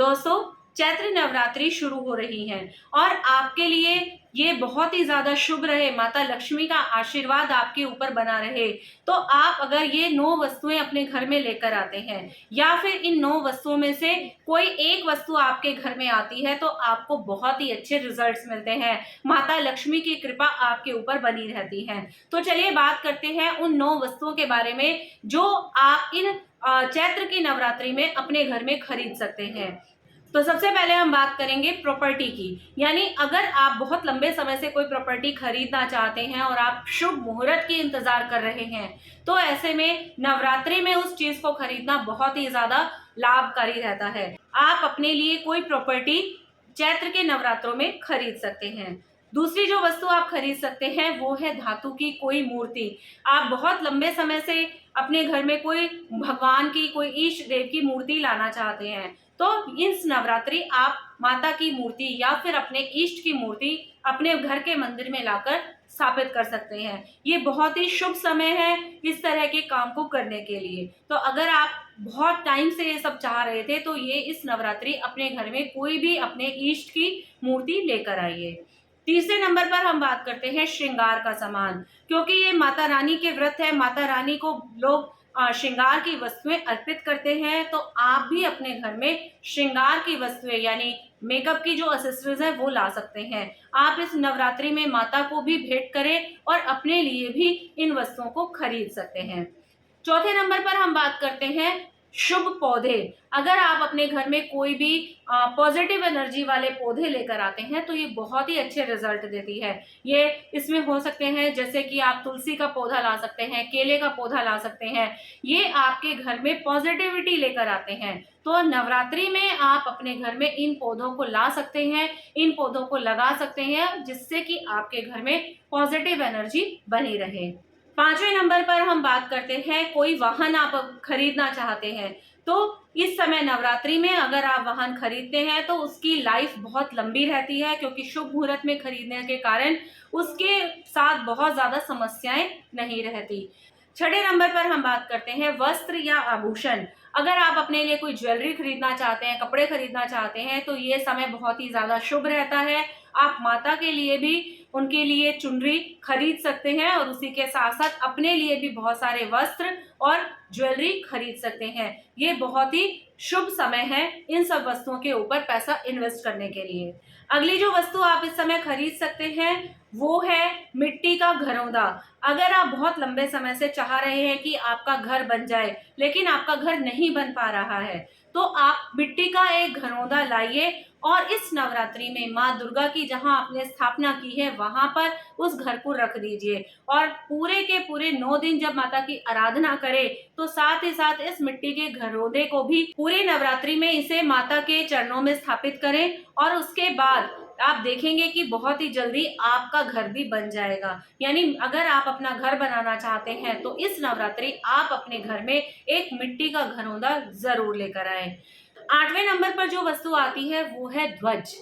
दोस्तों, चैत्र नवरात्रि शुरू हो रही हैं और आपके लिए ये बहुत ही ज्यादा शुभ रहे, माता लक्ष्मी का आशीर्वाद आपके ऊपर बना रहे। तो आप अगर ये 9 वस्तुएं अपने घर में लेकर आते हैं या फिर इन 9 वस्तुओं में से कोई एक वस्तु आपके घर में आती है तो आपको बहुत ही अच्छे रिजल्ट्स मिलते हैं। माता लक्ष्मी की कृपा आपके ऊपर बनी रहती है। तो चलिए बात करते हैं उन 9 वस्तुओं के बारे में जो आप इन चैत्र की नवरात्रि में अपने घर में खरीद सकते हैं। तो सबसे पहले हम बात करेंगे प्रॉपर्टी की, यानी अगर आप बहुत लंबे समय से कोई प्रॉपर्टी खरीदना चाहते हैं और आप शुभ मुहूर्त की इंतजार कर रहे हैं, तो ऐसे में नवरात्रि में उस चीज को खरीदना बहुत ही ज्यादा लाभकारी रहता है। आप अपने लिए कोई प्रॉपर्टी चैत्र के नवरात्रों में खरीद सकते हैं। दूसरी जो वस्तु आप खरीद सकते हैं वो है धातु की कोई मूर्ति। आप बहुत लंबे समय से अपने घर में कोई भगवान की, कोई इष्ट देव की मूर्ति लाना चाहते हैं, तो इस नवरात्रि आप माता की मूर्ति या फिर अपने इष्ट की मूर्ति अपने घर के मंदिर में लाकर स्थापित कर सकते हैं। ये बहुत ही शुभ समय है इस तरह के काम को करने के लिए। तो अगर आप बहुत टाइम से ये सब चाह रहे थे तो ये इस नवरात्रि अपने घर में कोई भी अपने इष्ट की मूर्ति लेकर आइए। तीसरे नंबर पर हम बात करते हैं श्रृंगार का सामान, क्योंकि ये माता रानी के व्रत है, माता रानी को लोग श्रृंगार की वस्तुएं अर्पित करते हैं। तो आप भी अपने घर में श्रृंगार की वस्तुएं यानी मेकअप की जो एक्सेसरीज है वो ला सकते हैं। आप इस नवरात्रि में माता को भी भेंट करें और अपने लिए भी इन वस्तुओं को खरीद सकते हैं। चौथे नंबर पर हम बात करते हैं शुभ पौधे। अगर आप अपने घर में कोई भी पॉजिटिव एनर्जी वाले पौधे लेकर आते हैं तो ये बहुत ही अच्छे रिजल्ट देती है। ये इसमें हो सकते हैं जैसे कि आप तुलसी का पौधा ला सकते हैं, केले का पौधा ला सकते हैं। ये आपके घर में पॉजिटिविटी लेकर आते हैं। तो नवरात्रि में आप अपने घर में इन पौधों को ला सकते हैं, इन पौधों को लगा सकते हैं, जिससे कि आपके घर में पॉजिटिव एनर्जी बनी रहे। पांचवें नंबर पर हम बात करते हैं कोई वाहन आप खरीदना चाहते हैं। तो इस समय नवरात्रि में अगर आप वाहन खरीदते हैं तो उसकी लाइफ बहुत लंबी रहती है, क्योंकि शुभ मुहूर्त में खरीदने के कारण उसके साथ बहुत ज्यादा समस्याएं नहीं रहती। छठे नंबर पर हम बात करते हैं वस्त्र या आभूषण। अगर आप अपने लिए कोई ज्वेलरी खरीदना चाहते हैं, कपड़े खरीदना चाहते हैं, तो ये समय बहुत ही ज्यादा शुभ रहता है। आप माता के लिए भी उनके लिए चुनरी खरीद सकते हैं और उसी के साथ साथ अपने लिए भी बहुत सारे वस्त्र और ज्वेलरी खरीद सकते हैं। ये बहुत ही शुभ समय है इन सब वस्तुओं के ऊपर पैसा इन्वेस्ट करने के लिए। अगली जो वस्तु आप इस समय खरीद सकते हैं वो है मिट्टी का घरौंदा। अगर आप बहुत लंबे समय से चाह रहे हैं कि आपका घर बन जाए लेकिन आपका घर नहीं बन पा रहा है, तो आप मिट्टी का एक घरौंदा लाइए और इस नवरात्रि में माँ दुर्गा की जहाँ आपने स्थापना की है वहां पर उस घर को रख दीजिए और पूरे के पूरे 9 दिन जब माता की आराधना करें तो साथ ही साथ इस मिट्टी के घरौंदे को भी पूरे नवरात्रि में इसे माता के चरणों में स्थापित करें और उसके बाद आप देखेंगे कि बहुत ही जल्दी आपका घर भी बन जाएगा। यानी अगर आप अपना घर बनाना चाहते हैं तो इस नवरात्रि आप अपने घर में एक मिट्टी का घरौंदा जरूर लेकर आए। आठवें नंबर पर जो वस्तु आती है वो है ध्वज।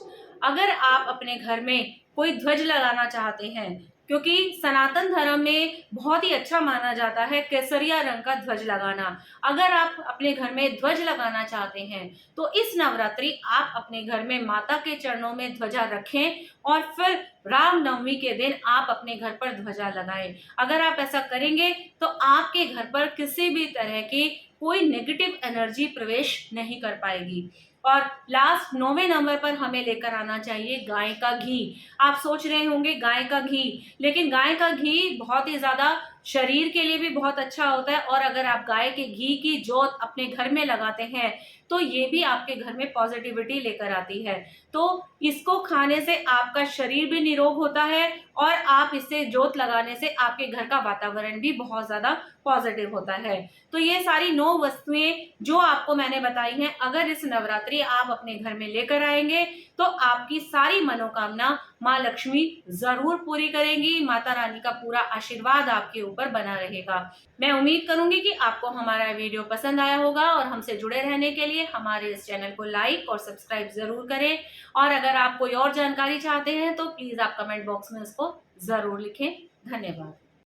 अगर आप अपने घर में कोई ध्वज लगाना चाहते हैं, क्योंकि सनातन धर्म में बहुत ही अच्छा माना जाता है केसरिया रंग का ध्वज लगाना। अगर आप अपने घर में ध्वज लगाना चाहते हैं तो इस नवरात्रि आप अपने घर में माता के चरणों में ध्वजा रखें और फिर रामनवमी के दिन आप अपने घर पर ध्वजा लगाएं। अगर आप ऐसा करेंगे तो आपके घर पर किसी भी तरह की कोई नेगेटिव एनर्जी प्रवेश नहीं कर पाएगी। और लास्ट 9वें नंबर पर हमें लेकर आना चाहिए गाय का घी। आप सोच रहे होंगे गाय का घी, लेकिन गाय का घी बहुत ही ज्यादा शरीर के लिए भी बहुत अच्छा होता है और अगर आप गाय के घी की जोत अपने घर में लगाते हैं तो ये भी आपके घर में पॉजिटिविटी लेकर आती है। तो इसको खाने से आपका शरीर भी निरोग होता है और आप इससे जोत लगाने से आपके घर का वातावरण भी बहुत ज्यादा पॉजिटिव होता है। तो ये सारी 9 वस्तुएं जो आपको मैंने बताई हैं, अगर इस नवरात्रि आप अपने घर में लेकर आएंगे तो आपकी सारी मनोकामना माँ लक्ष्मी जरूर पूरी करेंगी। माता रानी का पूरा आशीर्वाद आपके ऊपर बना रहेगा। मैं उम्मीद करूंगी कि आपको हमारा वीडियो पसंद आया होगा और हमसे जुड़े रहने के लिए हमारे इस चैनल को लाइक और सब्सक्राइब जरूर करें। और अगर आप कोई और जानकारी चाहते हैं तो प्लीज आप कमेंट बॉक्स में उसको जरूर लिखें। धन्यवाद।